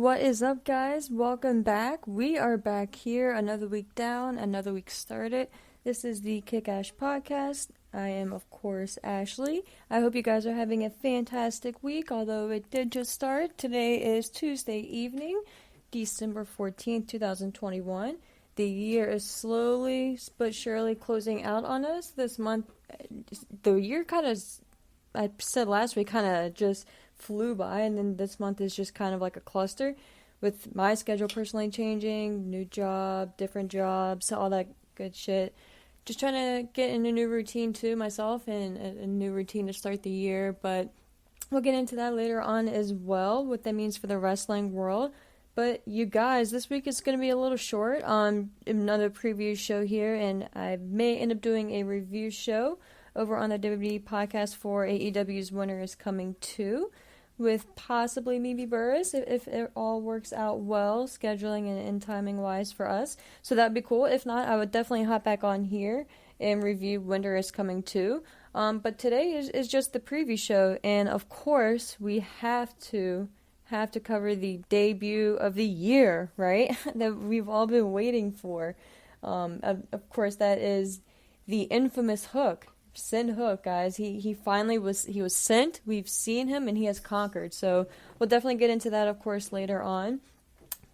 What is up, guys? Welcome back. We are back here, another week down, another week started. This is the Kick Ash Podcast. I am, of course, Ashley. I hope you guys are having a fantastic week, although it did just start. Today is Tuesday evening, December 14th, 2021. The year is slowly but surely closing out on us. This month, the year kind of, I said last week, kind of just flew by, and then this month is just kind of like a cluster with my schedule personally changing, new job, different jobs, all that good shit. Just trying to get in a new routine too myself, and a new routine to start the year, but we'll get into that later on as well, what that means for the wrestling world. But you guys, this week is going to be a little short. Another preview show here, and I may end up doing a review show over on the WWE podcast for AEW's Winter is Coming 2, with possibly maybe Burris, if it all works out well, scheduling and timing-wise for us. So that'd be cool. If not, I would definitely hop back on here and review Winter is Coming 2. But today is just the preview show, and of course, we have to cover the debut of the year, right? That we've all been waiting for. Of course, that is the infamous Hook. Send Hook, guys. He finally was sent. We've seen him, and he has conquered. So we'll definitely get into that, of course, later on.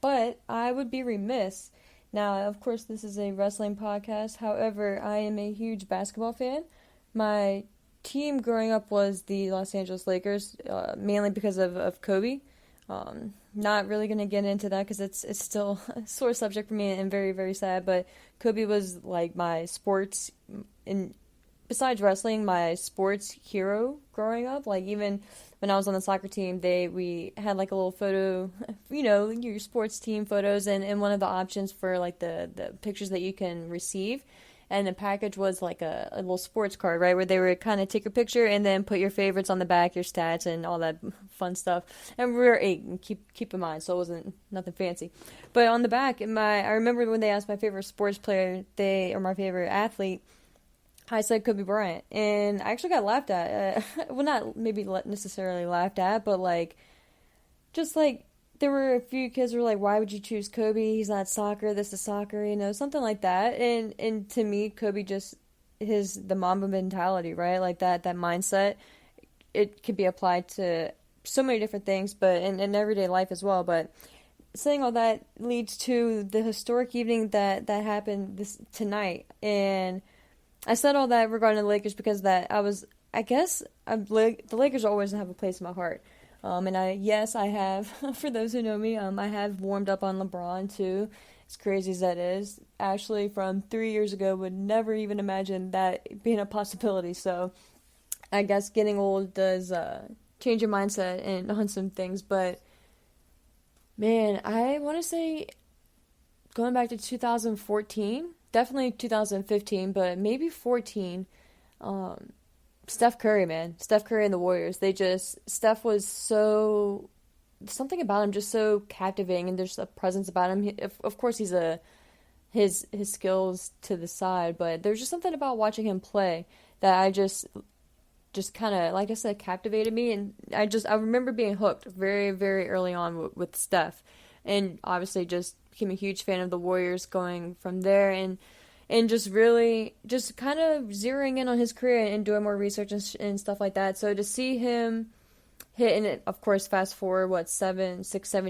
But I would be remiss. Now, of course, this is a wrestling podcast. However, I am a huge basketball fan. My team growing up was the Los Angeles Lakers, mainly because of Kobe. Not really going to get into that because it's still a sore subject for me and very, very sad. But Kobe was like my sports besides wrestling, my sports hero growing up. Like, even when I was on the soccer team, we had like a little photo, your sports team photos, and one of the options for like the pictures that you can receive, and the package was like a little sports card, right, where they would kind of take a picture and then put your favorites on the back, your stats, and all that fun stuff. And we were 8, and keep in mind, so it wasn't nothing fancy. But on the back, I remember when they asked my favorite sports player, or my favorite athlete, I said Kobe Bryant, and I actually got laughed at. Well, not maybe necessarily laughed at, but like, just like, there were a few kids who were like, why would you choose Kobe? He's not soccer, this is soccer, something like that. And to me, Kobe just, the Mamba mentality, right? Like that mindset, it could be applied to so many different things, but in everyday life as well. But saying all that leads to the historic evening that happened tonight. And I said all that regarding the Lakers because the Lakers always have a place in my heart. And I have, for those who know me, I have warmed up on LeBron too, as crazy as that is. Ashley from 3 years ago would never even imagine that being a possibility, so I guess getting old does change your mindset and on some things, but man, I want to say going back to 2014, definitely 2015, but maybe 14, Steph Curry, man. Steph Curry and the Warriors. Steph was something about him just so captivating, and there's a presence about him. Of course, he's his skills to the side, but there's just something about watching him play that I just kind of, like I said, captivated me, and I remember being hooked very, very early on with Steph, and obviously just became a huge fan of the Warriors going from there, and just really, just kind of zeroing in on his career and doing more research and stuff like that. So to see him hit, and it, of course, fast forward, 7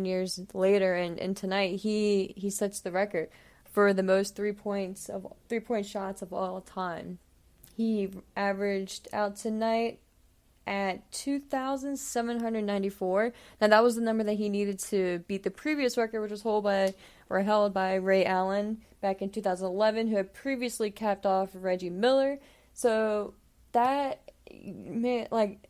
years later, and tonight he sets the record for the most 3-point shots of all time. He averaged out tonight at 2,794. Now, that was the number that he needed to beat the previous record, which was held by Ray Allen back in 2011, who had previously capped off Reggie Miller. So that, man, like,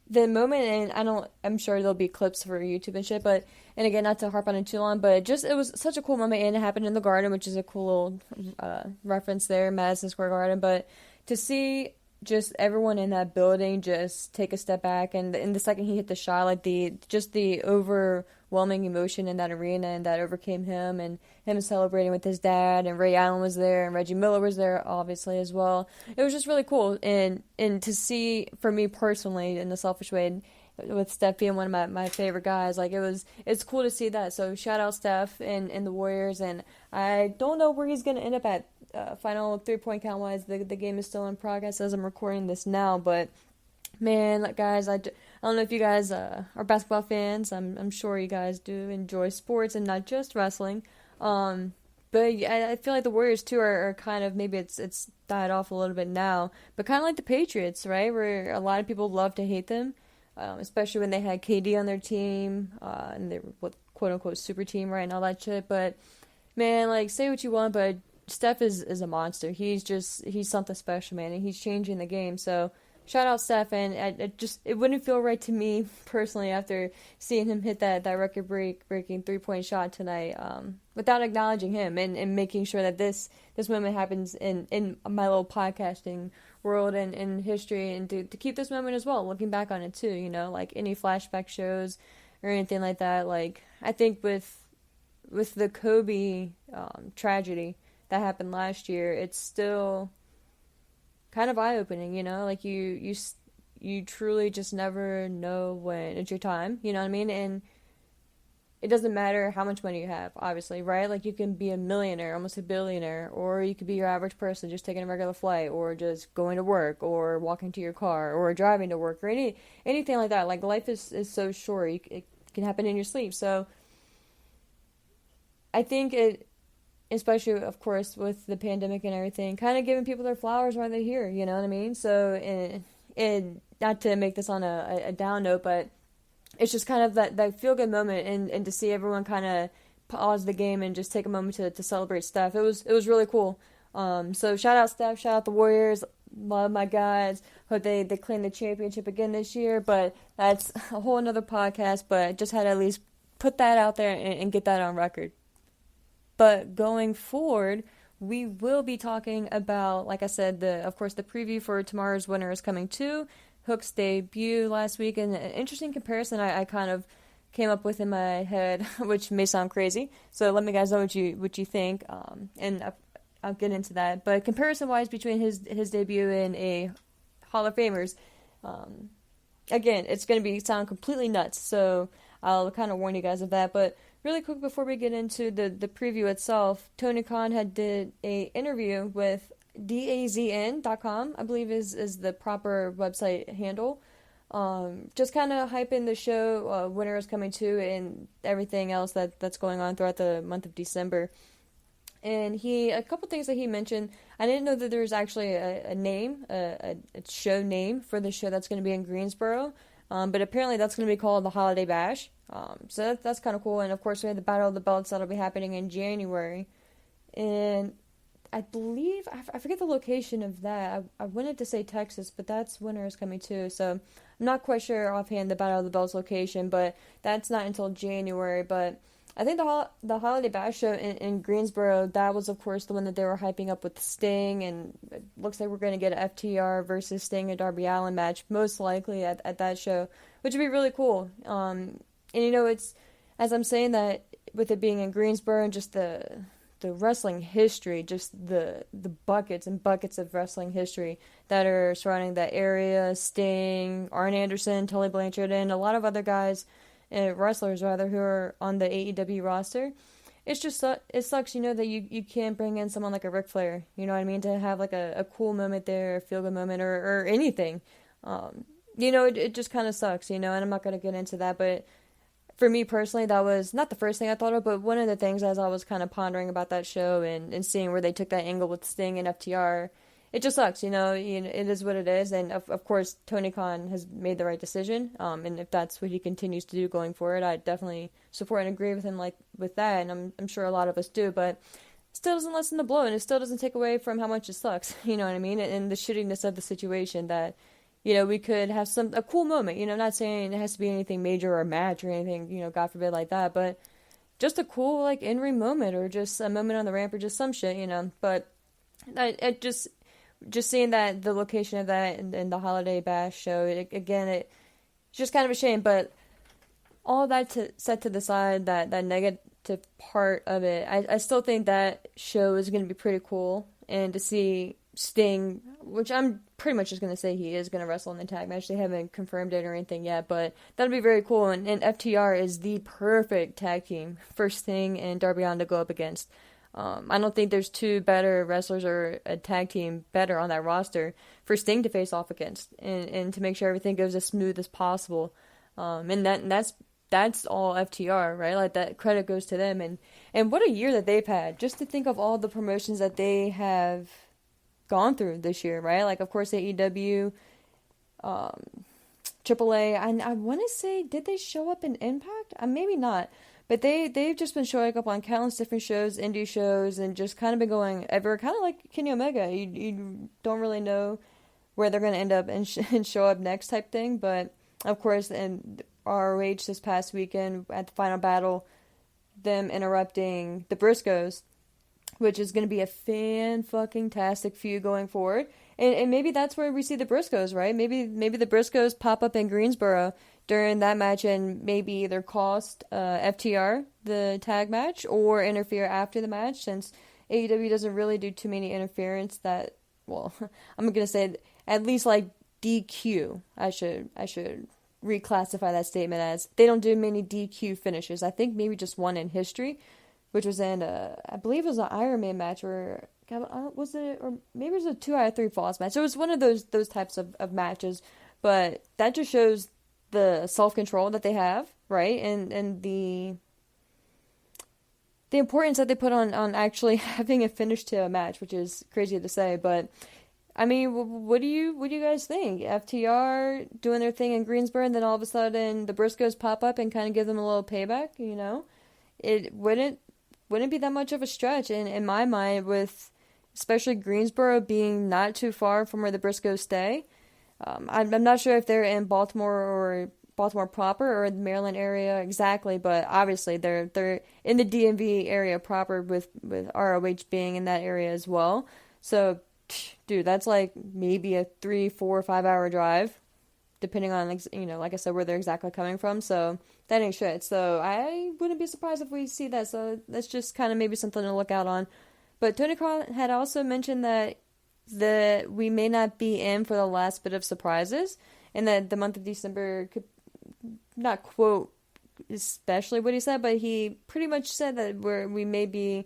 the moment, and I'm sure there'll be clips for YouTube and shit, but, and again, not to harp on it too long, but it was such a cool moment, and it happened in the Garden, which is a cool little reference there, Madison Square Garden, but to see just everyone in that building just take a step back, and in the second he hit the shot, like the overwhelming emotion in that arena, and that overcame him, and him celebrating with his dad, and Ray Allen was there, and Reggie Miller was there obviously as well. It was just really cool, and to see, for me personally, in a selfish way, with Steph being one of my favorite guys. Like it's cool to see that. So shout out Steph and the Warriors, and I don't know where he's gonna end up at final 3-point count wise. The game is still in progress as I'm recording this now, but man, like, guys, I don't know if you guys are basketball fans. I'm sure you guys do enjoy sports and not just wrestling. But yeah, I feel like the Warriors too are kind of, maybe it's died off a little bit now, but kind of like the Patriots, right? Where a lot of people love to hate them, especially when they had KD on their team, and they were quote unquote super team, right, and all that shit. But man, like, say what you want, but Steph is a monster. He's something special, man, and he's changing the game. So shout out Steph, and it wouldn't feel right to me personally after seeing him hit that record breaking 3-point shot tonight, without acknowledging him and making sure that this moment happens in my little podcasting world and in history, and to keep this moment as well, looking back on it too, like any flashback shows or anything like that. Like, I think with the Kobe tragedy that happened last year, it's still kind of eye-opening, like you truly just never know when it's your time, you know what I mean? And it doesn't matter how much money you have, obviously, right? Like, you can be a millionaire, almost a billionaire, or you could be your average person just taking a regular flight, or just going to work, or walking to your car, or driving to work, or anything like that. Like, life is so short, it can happen in your sleep. So I think especially, of course, with the pandemic and everything, kind of giving people their flowers while they're here, you know what I mean? So, and not to make this on a down note, but it's just kind of that feel-good moment, and to see everyone kind of pause the game and just take a moment to celebrate Steph. It was really cool. So shout out Steph, shout out the Warriors, love my guys. Hope they claim the championship again this year, but that's a whole another podcast, but just had to at least put that out there and get that on record. But going forward, we will be talking about, like I said, of course, the preview for tomorrow's winner is coming too. Hook's debut last week, and an interesting comparison I kind of came up with in my head, which may sound crazy. So let me guys know what you think, and I'll get into that. But comparison-wise between his debut and a Hall of Famers, again, it's going to sound completely nuts. So I'll kind of warn you guys of that. But really quick before we get into the preview itself, Tony Khan did a interview with DAZN.com, I believe is the proper website handle. Just kind of hyping the show, winter is coming too, and everything else that's going on throughout the month of December. And a couple things that he mentioned, I didn't know that there was actually a name, a show name for the show that's going to be in Greensboro. But apparently that's going to be called the Holiday Bash. So that's kind of cool. And of course we have the Battle of the Belts that'll be happening in January. And I believe, I forget the location of that. I wanted to say Texas, but that's winter is coming too. So I'm not quite sure offhand the Battle of the Belts location, but that's not until January. But I think the Holiday Bash show in Greensboro, that was of course the one that they were hyping up with Sting, and it looks like we're going to get an FTR versus Sting and Darby Allin match, most likely at that show, which would be really cool. And it's, as I'm saying that, with it being in Greensboro and just the wrestling history, just the buckets and buckets of wrestling history that are surrounding that area, Sting, Arn Anderson, Tully Blanchard, and a lot of other guys, wrestlers rather, who are on the AEW roster. It's just, it sucks, that you can't bring in someone like a Ric Flair, you know what I mean, to have like a cool moment there, a feel-good moment, or anything. It just kind of sucks, and I'm not going to get into that, but for me personally, that was not the first thing I thought of, but one of the things as I was kind of pondering about that show and seeing where they took that angle with Sting and FTR, it just sucks, it is what it is, and of course, Tony Khan has made the right decision, and if that's what he continues to do going forward, I definitely support and agree with him with that, and I'm sure a lot of us do, but it still doesn't lessen the blow, and it still doesn't take away from how much it sucks, you know what I mean, and the shittiness of the situation that, we could have a cool moment, not saying it has to be anything major or a match or anything, God forbid, like that, but just a cool, in-ring moment, or just a moment on the ramp, or just some shit, but it just seeing that, the location of that and the Holiday Bash show, it's just kind of a shame, but all that set to the side, that negative part of it, I still think that show is going to be pretty cool, and to see Sting, which I'm pretty much just going to say he is going to wrestle in the tag match. They haven't confirmed it or anything yet, but that'll be very cool. And FTR is the perfect tag team for Sting and Darby Allin to go up against. I don't think there's two better wrestlers or a tag team better on that roster for Sting to face off against and to make sure everything goes as smooth as possible. And that's all FTR, right? Like, that credit goes to them. And what a year that they've had. Just to think of all the promotions that they have gone through this year, right? Like, of course, AEW, AAA. I want to say, did they show up in Impact? Maybe not. But they've just been showing up on countless different shows, indie shows, and just kind of been going ever, kind of like Kenny Omega. You don't really know where they're going to end up and show up next type thing. But, of course, in ROH this past weekend at the Final Battle, them interrupting the Briscoes, which is going to be a fan-fucking-tastic feud going forward. And maybe that's where we see the Briscoes, right? Maybe the Briscoes pop up in Greensboro during that match and maybe either cost FTR the tag match or interfere after the match, since AEW doesn't really do too many interference that, well, I'm going to say at least like DQ. I should reclassify that statement as they don't do many DQ finishes. I think maybe just one in history, which was in I believe it was an Iron Man match, or was it, or maybe it was a 2 out of 3 falls match. So it was one of those types of matches, but that just shows the self-control that they have, right? And the importance that they put on actually having a finish to a match, which is crazy to say, but I mean, what do you guys think? FTR doing their thing in Greensboro, and then all of a sudden the Briscoes pop up and kind of give them a little payback, you know? It wouldn't be that much of a stretch in my mind, with especially Greensboro being not too far from where the Briscoes stay. I'm not sure if they're in Baltimore or Baltimore proper or the Maryland area exactly, but obviously they're in the DMV area proper, with ROH being in that area as well. So, dude, that's like maybe a 3, 4, 5 hour drive, depending on, you know, like I said, where they're exactly coming from. So that ain't shit. So I wouldn't be surprised if we see that. So that's just kind of maybe something to look out on. But Tony Khan had also mentioned that we may not be in for the last bit of surprises, and that the month of December could not quote especially what he said, but he pretty much said that we may be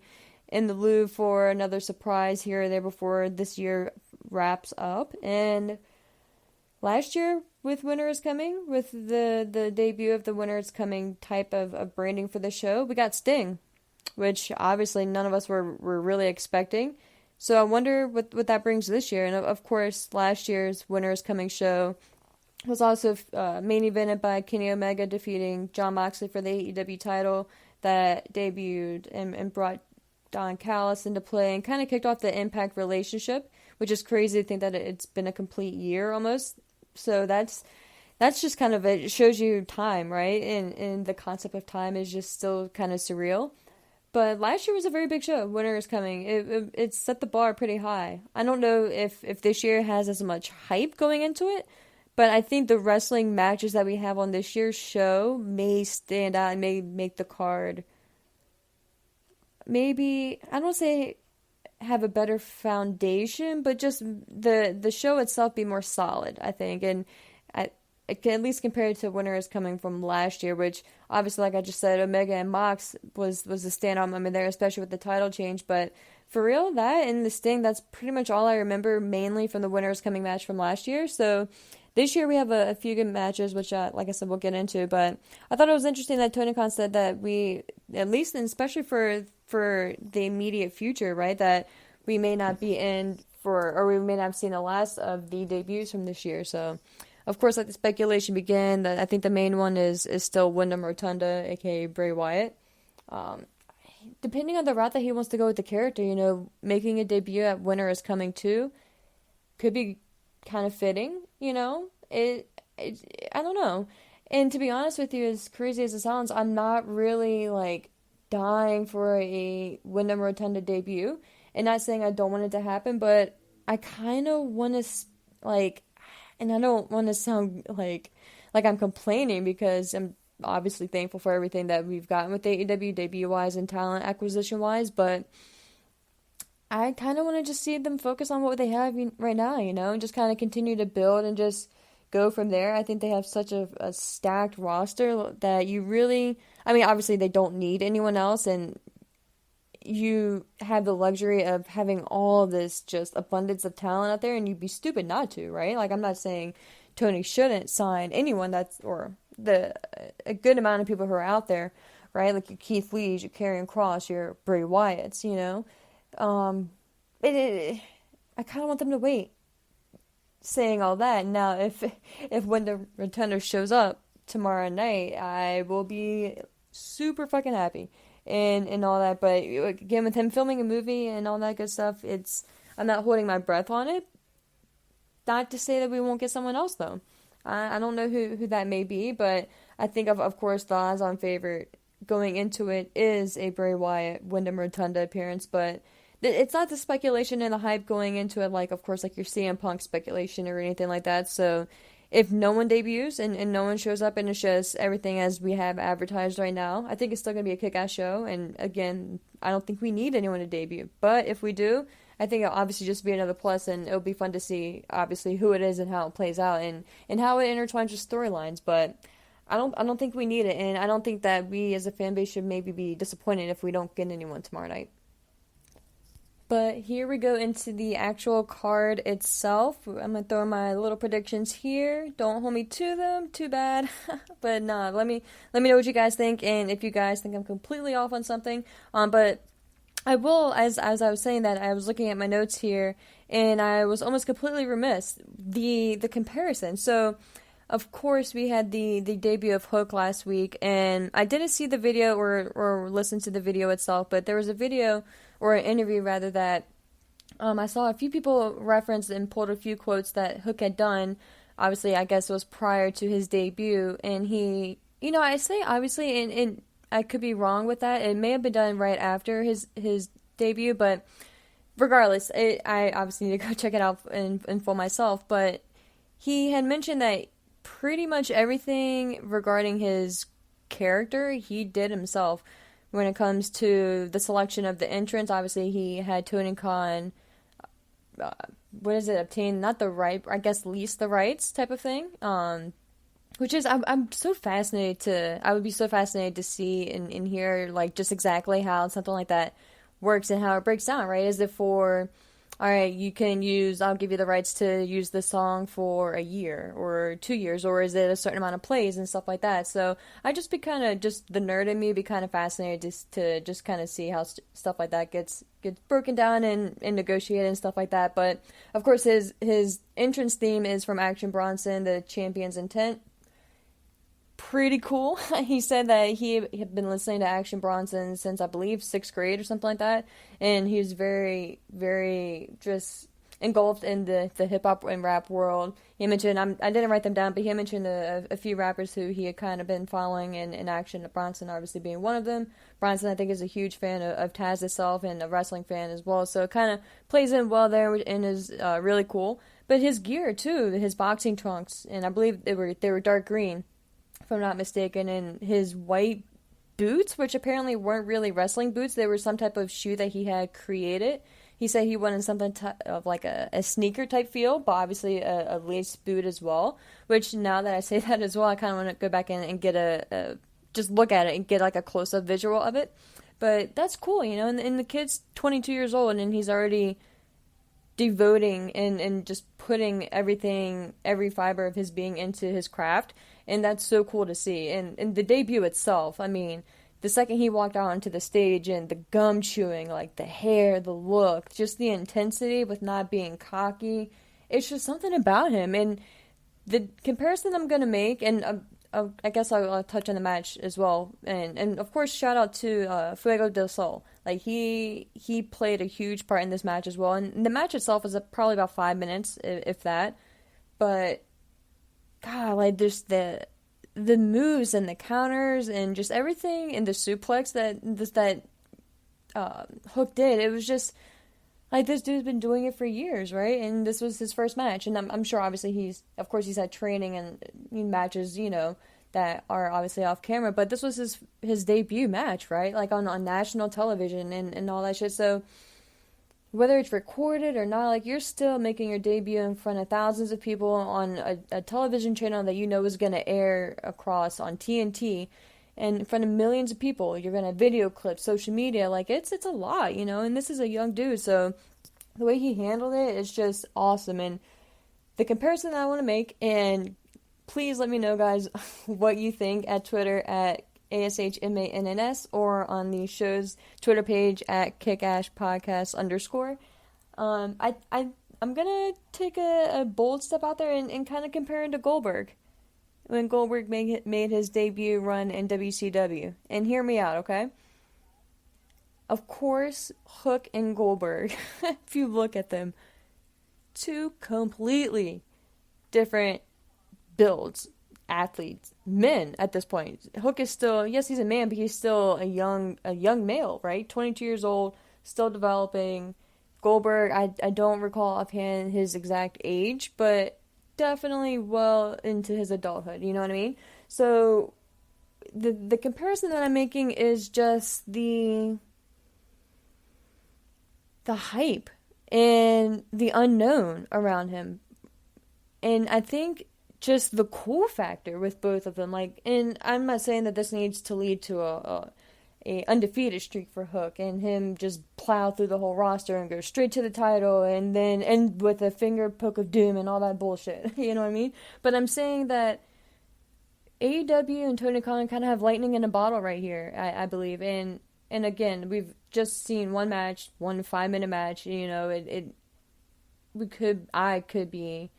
in the loop for another surprise here or there before this year wraps up. And last year, with Winter is Coming, with the debut of the Winter is Coming type of branding for the show, we got Sting, which obviously none of us were really expecting. So I wonder what that brings this year. And of course, last year's Winter is Coming show was also main evented by Kenny Omega defeating Jon Moxley for the AEW title, that debuted and brought Don Callis into play and kind of kicked off the Impact relationship, which is crazy to think that it's been a complete year almost. So that's just kind of it shows you time, right? And the concept of time is just still kind of surreal. But last year was a very big show. Winter is Coming. It set the bar pretty high. I don't know if this year has as much hype going into it, but I think the wrestling matches that we have on this year's show may stand out and may make the card, maybe, I don't say have a better foundation, but just the show itself be more solid, I think. And at least compared to Winter is Coming from last year, which obviously, like I just said, Omega and Mox was the standout moment there, especially with the title change. But for real, that and the Sting, that's pretty much all I remember mainly from the Winter is Coming match from last year. So this year we have a few good matches, which, like I said, we'll get into. But I thought it was interesting that Tony Khan said that we, at least, and especially for the immediate future, right, that we may not be in for, or we may not have seen the last of the debuts from this year. So, of course, let the speculation begin. I think the main one is still Wyndham Rotunda, aka Bray Wyatt. Depending on the route that he wants to go with the character, you know, making a debut at Winter is Coming too could be kind of fitting, you know? I don't know. And to be honest with you, as crazy as it sounds, I'm not really, like, dying for a Wyndham Rotunda debut. And not saying I don't want it to happen, but I kind of want to, like, and I don't want to sound like I'm complaining, because I'm obviously thankful for everything that we've gotten with AEW debut-wise and talent acquisition-wise, but I kind of want to just see them focus on what they have right now, and just kind of continue to build and just go from there. I think they have such a stacked roster that you really, I mean, obviously they don't need anyone else, and you have the luxury of having all of this just abundance of talent out there, and you'd be stupid not to, right? Like, I'm not saying Tony shouldn't sign anyone or a good amount of people who are out there, right? Like your Keith Lee's, your Karrion Kross, your Bray Wyatts. Um, I kind of want them to wait, saying all that. Now, if when the Rotunda shows up tomorrow night, I will be super fucking happy and all that. But again, with him filming a movie and all that good stuff, I'm not holding my breath on it. Not to say that we won't get someone else though. I don't know who that may be, but I think of course the odds-on favorite going into it is a Bray Wyatt Wyndham Rotunda appearance, but it's not the speculation and the hype going into it, like, of course, like your CM Punk speculation or anything like that. So if no one debuts and no one shows up and it's just everything as we have advertised right now, I think it's still going to be a kick-ass show. And again, I don't think we need anyone to debut. But if we do, I think it'll obviously just be another plus, and it'll be fun to see, obviously, who it is and how it plays out and how it intertwines with storylines. But I don't think we need it, and I don't think that we as a fan base should maybe be disappointed if we don't get anyone tomorrow night. But here we go into the actual card itself. I'm gonna throw my little predictions here. Don't hold me to them, too bad. But nah, let me know what you guys think, and if you guys think I'm completely off on something. But I will, as I was saying that, I was looking at my notes here, and I was almost completely remiss the comparison. So, of course, we had the debut of Hook last week, and I didn't see the video or listen to the video itself, but there was a video or an interview rather that I saw a few people reference and pulled a few quotes that Hook had done. Obviously, I guess it was prior to his debut, and he, I say obviously, and I could be wrong with that. It may have been done right after his debut, but regardless, I obviously need to go check it out in full myself. But he had mentioned that pretty much everything regarding his character he did himself. When it comes to the selection of the entrance, obviously he had Tony Khan, obtain not the right, I guess lease the rights type of thing. Which is, I'm so fascinated I would be so fascinated to see and hear, like, just exactly how something like that works and how it breaks down, right? Is it for, all right, I'll give you the rights to use this song for a year or 2 years, or is it a certain amount of plays and stuff like that? So I just be kind of, just the nerd in me be kind of fascinated to just kind of see how stuff like that gets broken down and negotiated and stuff like that. But of course his entrance theme is from Action Bronson, the Champion's Intent. Pretty cool. He said that he had been listening to Action Bronson since, I believe, 6th grade or something like that, and he was very, very just engulfed in the hip-hop and rap world. He mentioned, I didn't write them down, but he mentioned a few rappers who he had kind of been following in Action, Bronson obviously being one of them. Bronson, I think, is a huge fan of Taz itself and a wrestling fan as well, so it kind of plays in well there and is really cool. But his gear, too, his boxing trunks, and I believe they were dark green, if I'm not mistaken, and his white boots, which apparently weren't really wrestling boots, they were some type of shoe that he had created. He said he wanted something of like a sneaker type feel, but obviously a lace boot as well, which now that I say that as well, I kind of want to go back in and get just look at it and get like a close-up visual of it. But that's cool, and the kid's 22 years old, and he's already devoting and just putting every fiber of his being into his craft, and that's so cool to see. And the debut itself, I mean, the second he walked out onto the stage and the gum chewing, like the hair, the look, just the intensity with not being cocky, it's just something about him. And the comparison I'm going to make, and I guess I'll touch on the match as well, and of course shout out to Fuego del Sol. Like he played a huge part in this match as well, and the match itself was probably about 5 minutes, if that. But God, like there's the moves and the counters and just everything and the suplex that Hook did. It was just like, this dude's been doing it for years, right? And this was his first match, and I'm sure obviously he's had training and matches, that are obviously off camera, but this was his debut match, right? Like on national television and all that shit. So whether it's recorded or not, like, you're still making your debut in front of thousands of people on a television channel that you know is going to air across on TNT, and in front of millions of people. You're going to video clips, social media, like, it's a lot, you know, and this is a young dude, so the way he handled it is just awesome. And the comparison that I want to make, and please let me know, guys, what you think at Twitter at ASHMANNS or on the show's Twitter page at kickashpodcast_. I'm gonna take a bold step out there and kind of compare him to Goldberg when Goldberg made his debut run in WCW. And hear me out, okay? Of course, Hook and Goldberg, if you look at them, two completely different builds, athletes, men at this point. Hook is still, yes, he's a man, but he's still a young male, right? 22 years old, still developing. Goldberg, I don't recall offhand his exact age, but definitely well into his adulthood, you know what I mean? So the comparison that I'm making is just the hype and the unknown around him. And I think just the cool factor with both of them, like, and I'm not saying that this needs to lead to a undefeated streak for Hook and him just plow through the whole roster and go straight to the title and then end with a finger poke of doom and all that bullshit. You know what I mean? But I'm saying that AEW and Tony Khan kind of have lightning in a bottle right here, I believe. And again, we've just seen one match, 1 5-minute match. You know, I could be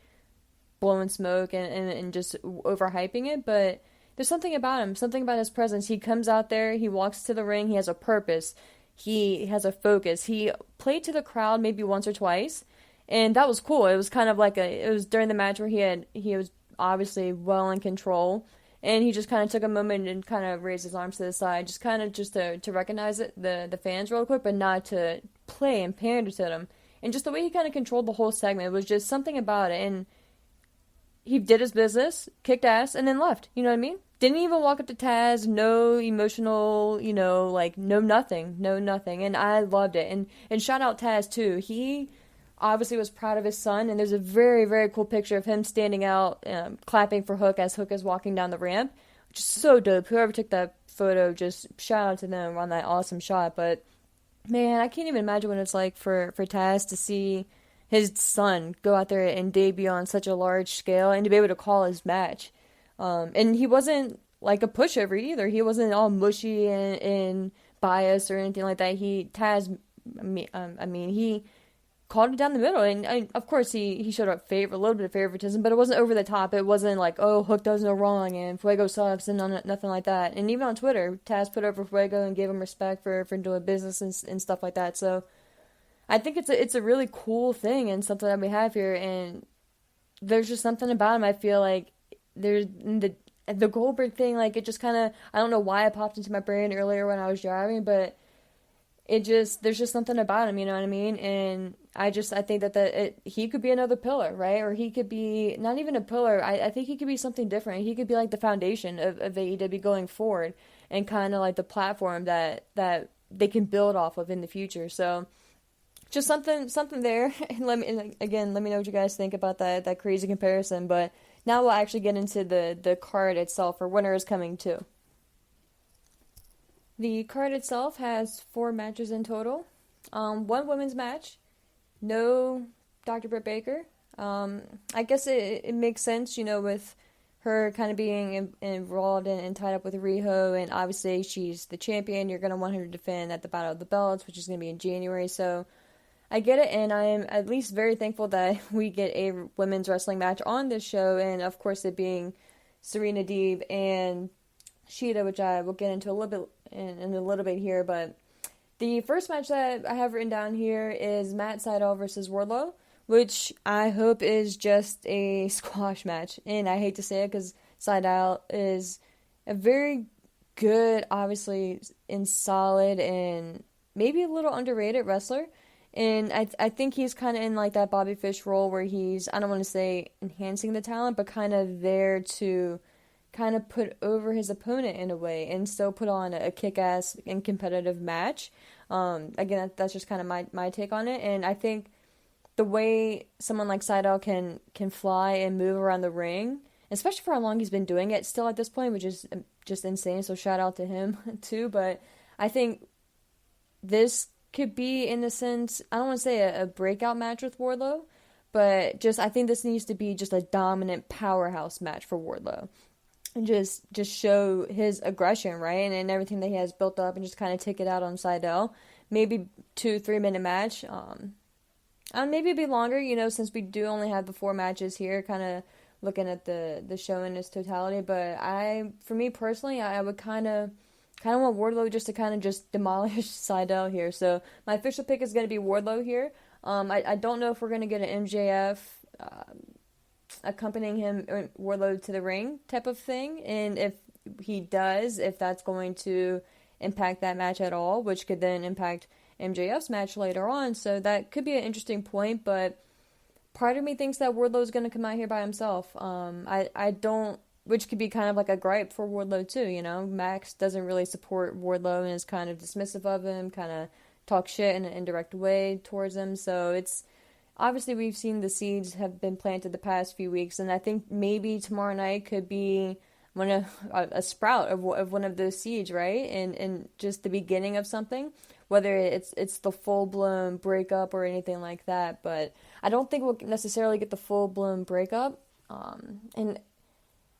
blowing smoke and just overhyping it, but there's something about him, something about his presence. He comes out there, he walks to the ring, he has a purpose, he has a focus. He played to the crowd maybe once or twice, and that was cool. It was kind of like it was during the match where he was obviously well in control, and he just kind of took a moment and kind of raised his arms to the side, just kind of just to recognize the fans real quick, but not to play and pander to them. And just the way he kind of controlled the whole segment was just something about it. And he did his business, kicked ass, and then left. You know what I mean? Didn't even walk up to Taz, no emotional, you know, like, no nothing. And I loved it. And shout out Taz, too. He obviously was proud of his son, and there's a very, very cool picture of him standing out, clapping for Hook as Hook is walking down the ramp, which is so dope. Whoever took that photo, just shout out to them on that awesome shot. But, man, I can't even imagine what it's like for Taz to see his son go out there and debut on such a large scale and to be able to call his match. And he wasn't like a pushover either. He wasn't all mushy and biased or anything like that. He called it down the middle. And of course, he showed up a little bit of favoritism, but it wasn't over the top. It wasn't like, oh, Hook does no wrong and Fuego sucks and nothing like that. And even on Twitter, Taz put over Fuego and gave him respect for doing business and stuff like that. So I think it's a really cool thing and something that we have here, and there's just something about him. I feel like there's the Goldberg thing, like, it just kind of, I don't know why it popped into my brain earlier when I was driving, but there's just something about him, you know what I mean? And I think that he could be another pillar, right? Or he could be not even a pillar. I think he could be something different. He could be like the foundation of AEW going forward and kind of like the platform that they can build off of in the future. So just something there. Let me know what you guys think about that crazy comparison. But now we'll actually get into the card itself, or winner is coming too. The card itself has 4 matches in total. 1 women's match. No Dr. Britt Baker. I guess it makes sense, you know, with her kind of being involved and tied up with Riho, and obviously she's the champion. You're going to want her to defend at the Battle of the Belts, which is going to be in January. So I get it, and I am at least very thankful that we get a women's wrestling match on this show, and of course it being Serena Deeb and Shida, which I will get into a little bit in a little bit here. But the first match that I have written down here is Matt Sydal versus Wardlow, which I hope is just a squash match. And I hate to say it because Sydal is a very good, obviously, and solid and maybe a little underrated wrestler. And I think he's kind of in like that Bobby Fish role where he's, I don't want to say enhancing the talent, but kind of there to kind of put over his opponent in a way and still put on a kick-ass and competitive match. Again, that's just kind of my take on it. And I think the way someone like Seidel can fly and move around the ring, especially for how long he's been doing it still at this point, which is just insane. So shout out to him too. But I think this could be, in a sense, I don't want to say a breakout match with Wardlow, but just I think this needs to be just a dominant powerhouse match for Wardlow. And just show his aggression, right? And everything that he has built up and just kind of take it out on Seidel. Maybe 2-3 minute match. Maybe it'd be longer, since we do only have the 4 matches here, kind of looking at the show in its totality. But for me personally, I would kind of want Wardlow just to kind of just demolish Seidel here. So my official pick is going to be Wardlow here. I don't know if we're going to get an MJF accompanying him, or Wardlow, to the ring type of thing. And if he does, if that's going to impact that match at all, which could then impact MJF's match later on. So that could be an interesting point, but part of me thinks that Wardlow's going to come out here by himself. I don't, which could be kind of like a gripe for Wardlow too, Max doesn't really support Wardlow and is kind of dismissive of him, kind of talks shit in an indirect way towards him. So it's, obviously we've seen the seeds have been planted the past few weeks, and I think maybe tomorrow night could be a sprout of one of those seeds, right? And just the beginning of something, whether it's the full-blown breakup or anything like that. But I don't think we'll necessarily get the full-blown breakup. And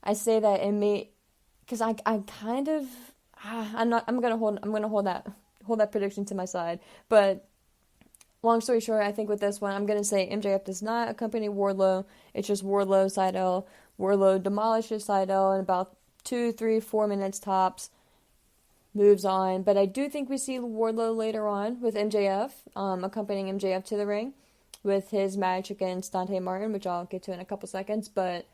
I say that it may, because I'm gonna hold that prediction to my side. But long story short, I think with this one, I'm gonna say MJF does not accompany Wardlow. It's just Wardlow, Seidel. Wardlow demolishes Seidel in about 2, 3, 4 minutes tops, moves on. But I do think we see Wardlow later on with MJF, accompanying MJF to the ring with his match against Dante Martin, which I'll get to in a couple seconds. But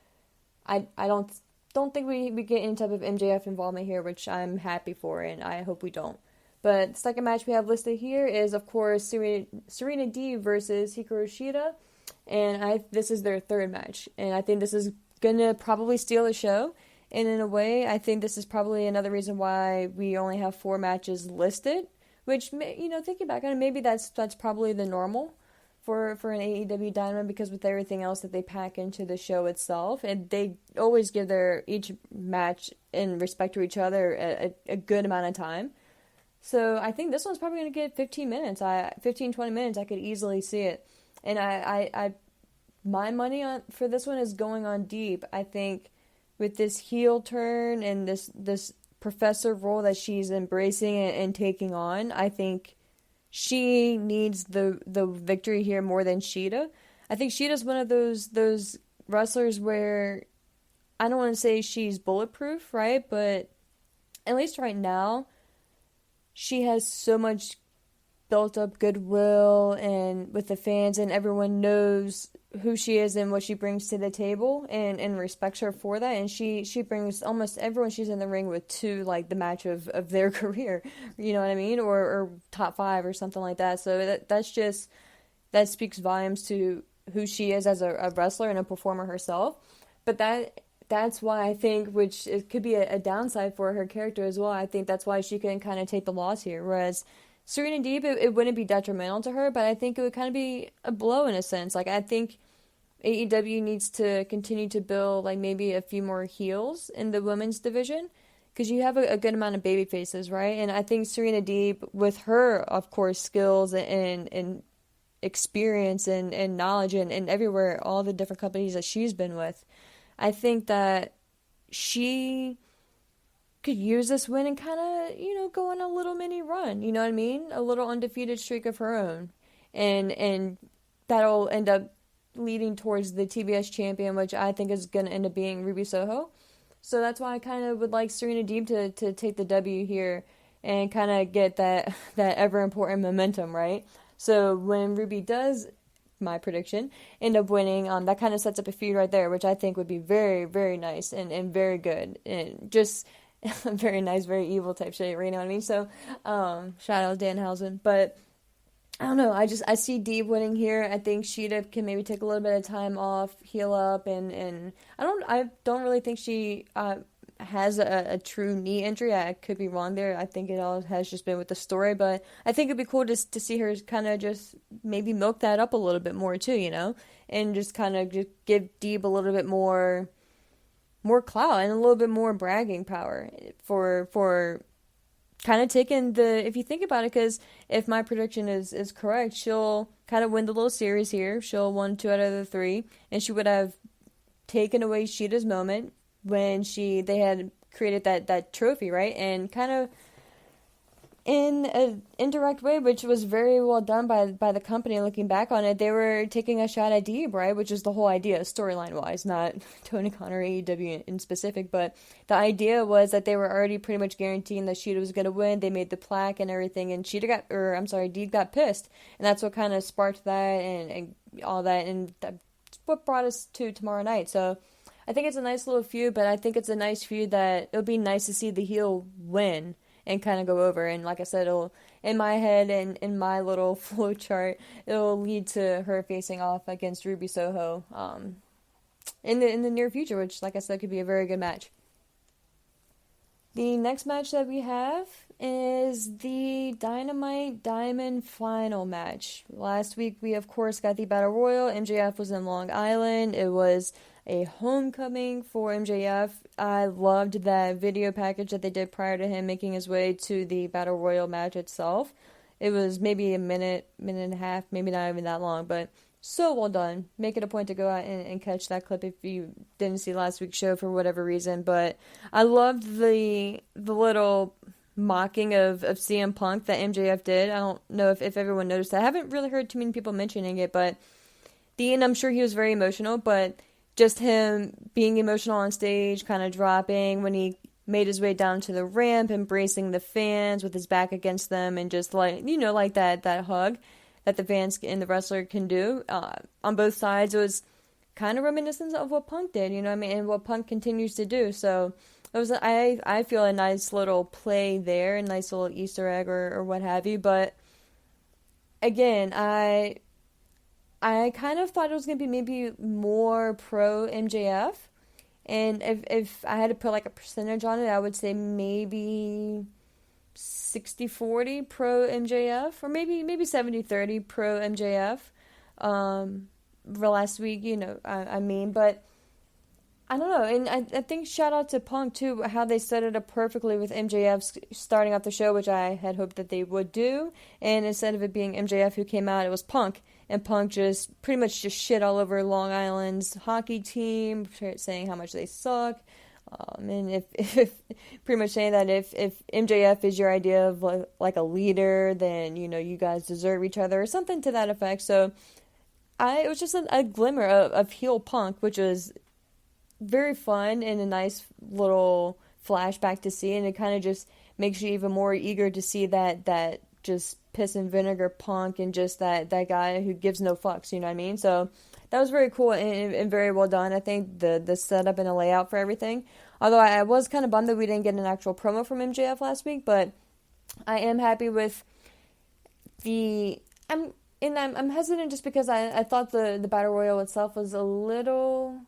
I don't think we get any type of MJF involvement here, which I'm happy for, and I hope we don't. But the second match we have listed here is, of course, Serena Deeb versus Hikaru Shida, and this is their third match, and I think this is gonna probably steal the show. And in a way, I think this is probably another reason why we only have 4 matches listed. Which, thinking back on it, maybe that's probably the normal for an AEW Dynamite, because with everything else that they pack into the show itself, and they always give each match in respect to each other a good amount of time. So I think this one's probably going to get 15 minutes. 20 minutes, I could easily see it. And my money for this one is going on Deeb. I think with this heel turn and this professor role that she's embracing and taking on, I think she needs the victory here more than Shida. I think Shida's one of those wrestlers where I don't want to say she's bulletproof, right? But at least right now, she has so much built up goodwill and with the fans, and everyone knows who she is and what she brings to the table and respects her for that. And she brings almost everyone she's in the ring with to like the match of their career, you know what I mean? Or top 5 or something like that. So that speaks volumes to who she is as a wrestler and a performer herself. But that's why I think, which it could be a downside for her character as well. I think that's why she can kind of take the loss here. Whereas Serena Deeb, it wouldn't be detrimental to her, but I think it would kind of be a blow in a sense. Like, I think AEW needs to continue to build, like, maybe a few more heels in the women's division, because you have a good amount of baby faces, right? And I think Serena Deeb, with her, of course, skills and experience and knowledge and everywhere, all the different companies that she's been with, I think that she could use this win and kind of, go on a little mini run, you know what I mean? A little undefeated streak of her own. And that'll end up leading towards the TBS champion, which I think is going to end up being Ruby Soho. So that's why I kind of would like Serena Deeb to take the W here and kind of get that ever-important momentum, right? So when Ruby does, my prediction, end up winning, that kind of sets up a feud right there, which I think would be very, very nice and very good. And just very nice, very evil type shit, you know what I mean? So, shout out Danhausen. But I don't know, I see Deeb winning here. I think Shida can maybe take a little bit of time off, heal up, and I don't really think she has a true knee injury. I could be wrong there. I think it all has just been with the story, but I think it'd be cool to see her kind of just maybe milk that up a little bit more too, and just kind of just give Deeb a little bit more clout and a little bit more bragging power for kind of taking if you think about it, because if my prediction is correct, she'll kind of win the little series here. She'll win 2 out of the 3, and she would have taken away Sheeta's moment when they had created that trophy, right? And kind of in an indirect way, which was very well done by the company. Looking back on it, they were taking a shot at Deeb, right? Which is the whole idea, storyline wise, not Tony Khan or AEW in specific, but the idea was that they were already pretty much guaranteeing that Sheeta was going to win. They made the plaque and everything, and Deeb got pissed, and that's what kind of sparked that and all that, and that's what brought us to tomorrow night. So I think it's a nice little feud, but I think it's a nice feud that it'll be nice to see the heel win and kind of go over. And like I said, it'll, in my head and in my little flow chart, it'll lead to her facing off against Ruby Soho in the near future, which, like I said, could be a very good match. The next match that we have is the Dynamite Diamond Final match. Last week, we, of course, got the Battle Royal. MJF was in Long Island. It was a homecoming for MJF. I loved that video package that they did prior to him making his way to the Battle Royal match itself. It was maybe a minute and a half, maybe not even that long, but so well done. Make it a point to go out and catch that clip if you didn't see last week's show for whatever reason. But I loved the little mocking of CM Punk that MJF did. I don't know if everyone noticed that. I haven't really heard too many people mentioning it, but and I'm sure he was very emotional, but just him being emotional on stage, kind of dropping when he made his way down to the ramp, embracing the fans with his back against them, and just like that hug that the fans and the wrestler can do on both sides. It was kind of reminiscent of what Punk did, and what Punk continues to do. So it was, I feel, a nice little play there, a nice little Easter egg or what have you. But again, I kind of thought it was going to be maybe more pro MJF. And if I had to put like a percentage on it, I would say maybe 60-40 pro MJF, or maybe 70-30 pro MJF. For last week, but I don't know. And I think shout out to Punk too, how they set it up perfectly with MJF starting off the show, which I had hoped that they would do. And instead of it being MJF who came out, it was Punk. And Punk just pretty much just shit all over Long Island's hockey team, saying how much they suck. And if pretty much saying that if MJF is your idea of like a leader, then, you guys deserve each other, or something to that effect. So it was just a glimmer of heel Punk, which was very fun and a nice little flashback to see. And it kind of just makes you even more eager to see that just piss and vinegar Punk, and just that guy who gives no fucks, you know what I mean? So that was very cool and very well done. I think the setup and the layout for everything. Although I was kind of bummed that we didn't get an actual promo from MJF last week, but I am happy with I'm hesitant just because I thought the Battle Royal itself was a little,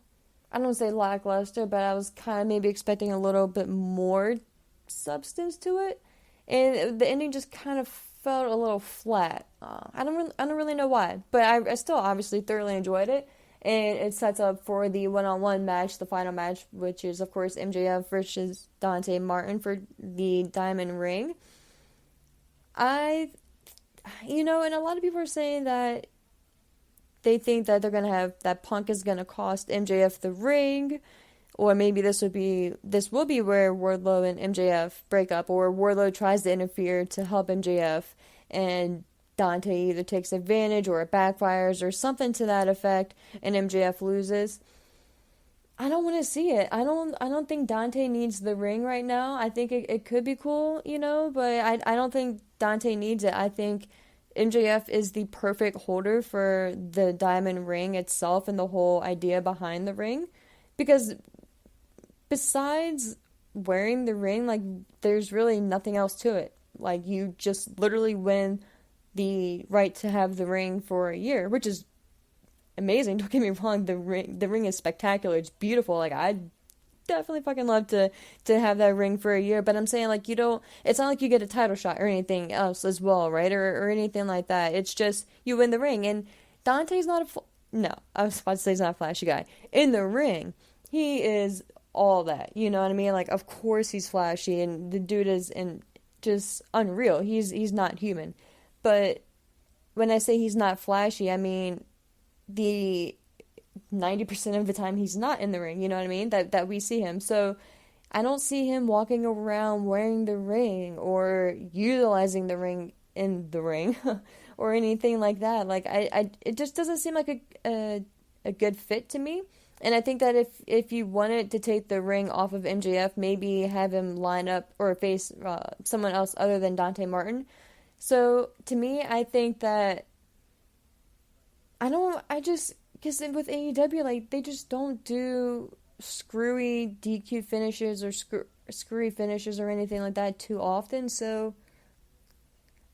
I don't want to say lackluster, but I was kind of maybe expecting a little bit more substance to it. And the ending just kind of felt a little flat. I don't really know why, but I still obviously thoroughly enjoyed it, and it sets up for the one-on-one match, the final match, which is of course MJF versus Dante Martin for the Diamond Ring. And a lot of people are saying that they think that that Punk is gonna cost MJF the ring. Or maybe this will be where Wardlow and MJF break up, or Wardlow tries to interfere to help MJF, and Dante either takes advantage or it backfires or something to that effect, and MJF loses. I don't want to see it. I don't think Dante needs the ring right now. I think it could be cool, but I don't think Dante needs it. I think MJF is the perfect holder for the diamond ring itself and the whole idea behind the ring, because besides wearing the ring, there's really nothing else to it. You just literally win the right to have the ring for a year, which is amazing. Don't get me wrong, the ring is spectacular. It's beautiful. I'd definitely fucking love to have that ring for a year. But I'm saying, like, you don't, it's not like you get a title shot or anything else as well, right? Or anything like that. It's just you win the ring. And Dante's not no, I was about to say he's not a flashy guy. In the ring, he is all that. You know what I mean? Like, of course he's flashy, and the dude is just unreal. He's not human. But when I say he's not flashy, I mean the 90% of the time he's not in the ring, you know what I mean? That we see him. So I don't see him walking around wearing the ring or utilizing the ring in the ring or anything like that. Like it just doesn't seem like a good fit to me. And I think that if you wanted to take the ring off of MJF, maybe have him line up or face someone else other than Dante Martin. So to me, I think that because with AEW, like, they just don't do screwy DQ finishes or screwy finishes or anything like that too often. So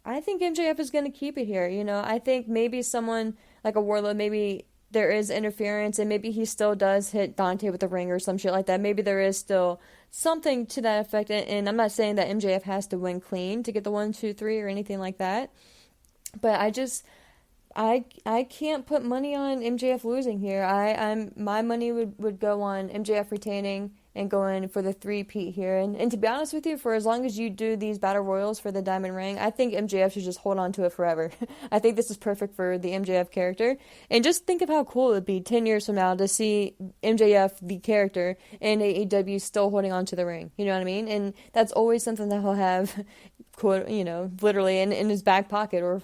I think MJF is going to keep it here. You know, I think maybe someone like a Warlord, maybe there is interference and maybe he still does hit Dante with a ring or some shit like that. Maybe there is still something to that effect. And I'm not saying that MJF has to win clean to get the 1, 2, 3 or anything like that. But I can't put money on MJF losing here. My money would go on MJF retaining and going for the 3-peat here. And to be honest with you, for as long as you do these battle royals for the Diamond Ring, I think MJF should just hold on to it forever. I think this is perfect for the MJF character. And just think of how cool it would be 10 years from now to see MJF, the character, and AEW still holding on to the ring. You know what I mean? And that's always something that he'll have, quote, you know, literally in his back pocket or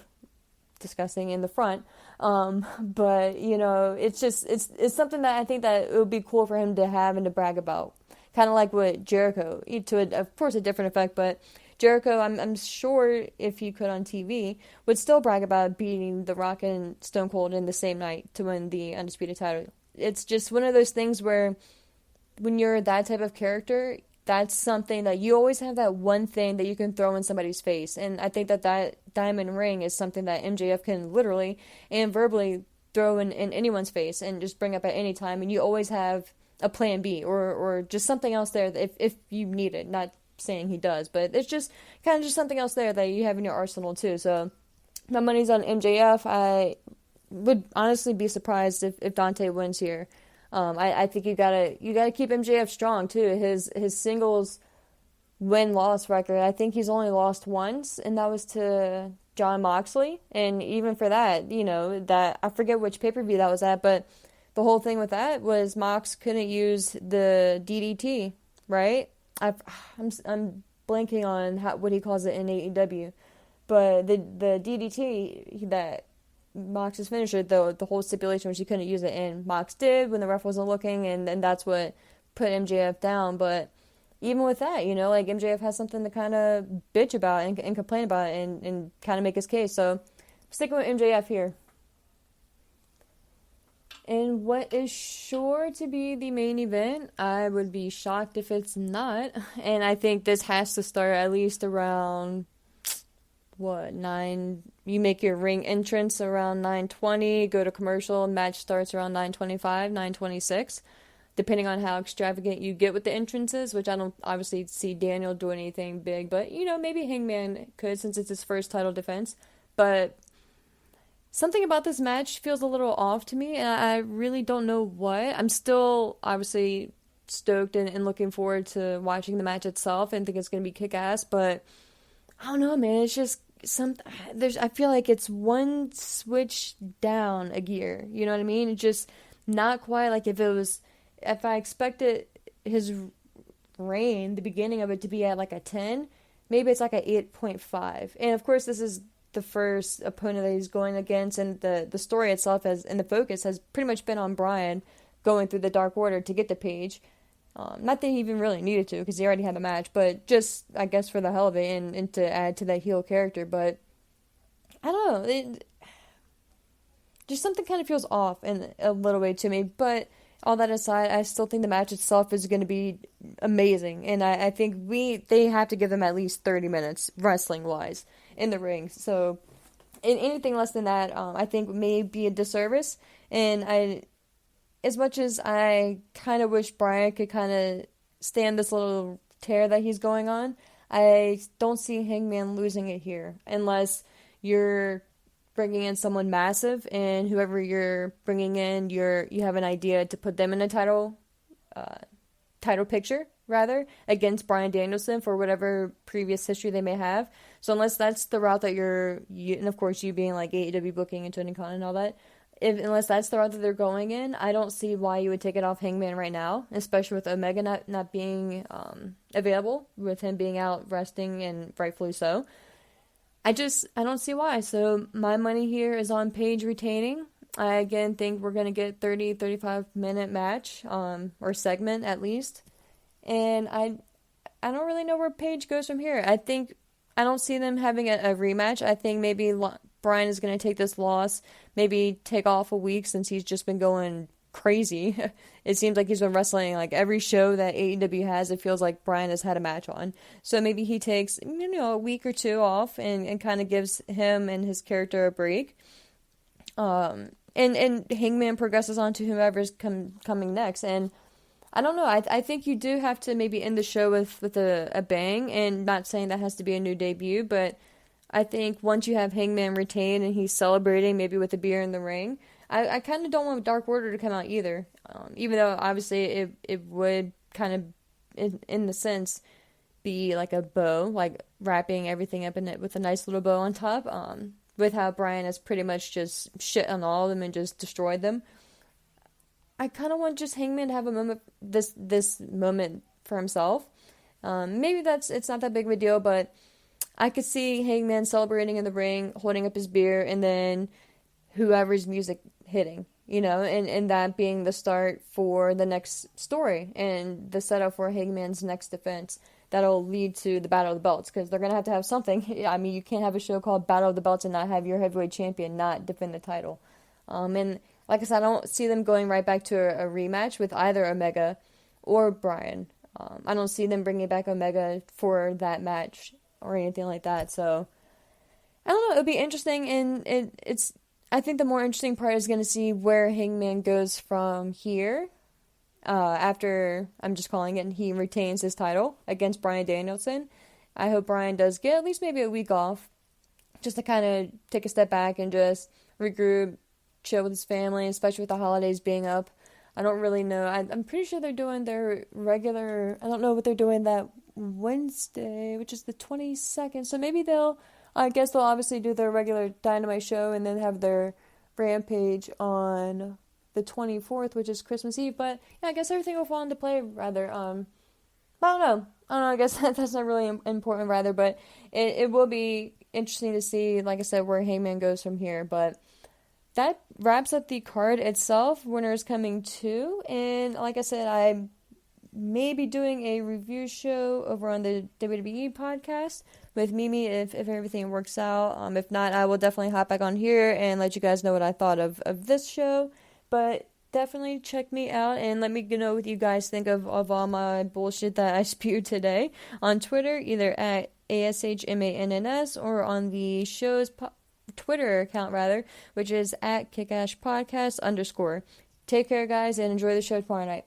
discussing in the front. But you know, it's something that I think that it would be cool for him to have and to brag about, kind of like what Jericho, of course a different effect, but Jericho, I'm sure if he could on TV, would still brag about beating The Rock and Stone Cold in the same night to win the Undisputed title. It's just one of those things where when you're that type of character, that's something that you always have, that one thing that you can throw in somebody's face. And I think that diamond ring is something that MJF can literally and verbally throw in anyone's face and just bring up at any time. And you always have a plan B or just something else there if you need it. Not saying he does, but it's just kind of just something else there that you have in your arsenal too. So my money's on MJF. I would honestly be surprised if Dante wins here. I think you gotta keep MJF strong too. His singles win-loss record, I think he's only lost once, and that was to Jon Moxley. And even for that, you know, that I forget which pay-per-view that was at, but the whole thing with that was Mox couldn't use the DDT, right? I'm blanking on what he calls it in AEW, but the DDT that Mox's finisher, the whole stipulation was he couldn't use it, and Mox did when the ref wasn't looking, and that's what put MJF down. But even with that, you know, like, MJF has something to kind of bitch about and complain about and kind of make his case. So sticking with MJF here. And what is sure to be the main event, I would be shocked if it's not. And I think this has to start at least around 9, you make your ring entrance around 9:20, go to commercial, match starts around 9:25, 9:26, depending on how extravagant you get with the entrances, which I don't obviously see Daniel doing anything big, but, you know, maybe Hangman could since it's his first title defense. But something about this match feels a little off to me, and I really don't know what. I'm still obviously stoked and looking forward to watching the match itself and think it's going to be kick-ass, but I don't know, man. It's just I feel like it's one switch down a gear. You know what I mean? It's just not quite like if I expected his reign, the beginning of it, to be at like a 10, maybe it's like a 8.5. And of course, this is the first opponent that he's going against, and the story itself and the focus has pretty much been on Bryan going through the Dark Order to get the Page. Not that he even really needed to, because he already had a match, but just, I guess, for the hell of it, and to add to that heel character. But I don't know, just something kind of feels off in a little way to me. But all that aside, I still think the match itself is going to be amazing, and I think they have to give them at least 30 minutes, wrestling-wise, in the ring. So in anything less than that, I think may be a disservice. And as much as I kind of wish Bryan could kind of stand this little tear that he's going on. I don't see Hangman losing it here unless you're bringing in someone massive, and whoever you're bringing in, you have an idea to put them in a title picture rather against Bryan Danielson for whatever previous history they may have. So unless that's the route that and of course you being like AEW booking and Tony Khan and all that, unless that's the route that they're going in, I don't see why you would take it off Hangman right now, especially with Omega not being available, with him being out resting, and rightfully so. I don't see why. So my money here is on Paige retaining. I again think we're going to get 35 minute match or segment at least. And I don't really know where Paige goes from here. I don't see them having a rematch. I think maybe Bryan is going to take this loss, maybe take off a week since he's just been going crazy. It seems like he's been wrestling like every show that AEW has. It feels like Bryan has had a match on. So maybe he takes, a week or two off and kind of gives him and his character a break. And Hangman progresses on to whoever's coming next. And I don't know. I think you do have to maybe end the show with a bang, and not saying that has to be a new debut, but I think once you have Hangman retain and he's celebrating maybe with a beer in the ring, I kind of don't want Dark Order to come out either. Even though obviously it would kind of, in the sense, be like a bow, like wrapping everything up in it with a nice little bow on top, with how Bryan has pretty much just shit on all of them and just destroyed them. I kind of want just Hangman to have a moment, this moment for himself. Maybe it's not that big of a deal, but I could see Hangman celebrating in the ring, holding up his beer, and then whoever's music hitting, and that being the start for the next story and the setup for Hangman's next defense. That'll lead to the Battle of the Belts, because they're going to have something. I mean, you can't have a show called Battle of the Belts and not have your heavyweight champion not defend the title. And like I said, I don't see them going right back to a rematch with either Omega or Bryan. I don't see them bringing back Omega for that match or anything like that. So, I don't know. It'll be interesting, and it's. I think the more interesting part is going to see where Hangman goes from here. After, I'm just calling it, he retains his title against Bryan Danielson. I hope Bryan does get at least maybe a week off, just to kind of take a step back and just regroup, chill with his family, especially with the holidays being up. I don't really know. I'm pretty sure they're doing their regular, I don't know what they're doing that Wednesday, which is the 22nd. So maybe they'll obviously do their regular Dynamite show and then have their Rampage on the 24th, which is Christmas Eve. But yeah, I guess everything will fall into play rather. I don't know. I guess that's not really important rather, but it will be interesting to see, like I said, where Hangman goes from here. But that wraps up the card itself. Winners coming too. And like I said, I may be doing a review show over on the WWE podcast with Mimi if everything works out. If not, I will definitely hop back on here and let you guys know what I thought of this show. But definitely check me out and let me know what you guys think of all my bullshit that I spewed today on Twitter, either at ASHMANNS or on the show's Twitter account rather, which is at @kickashpodcast_. Take care, guys, and enjoy the show tomorrow night.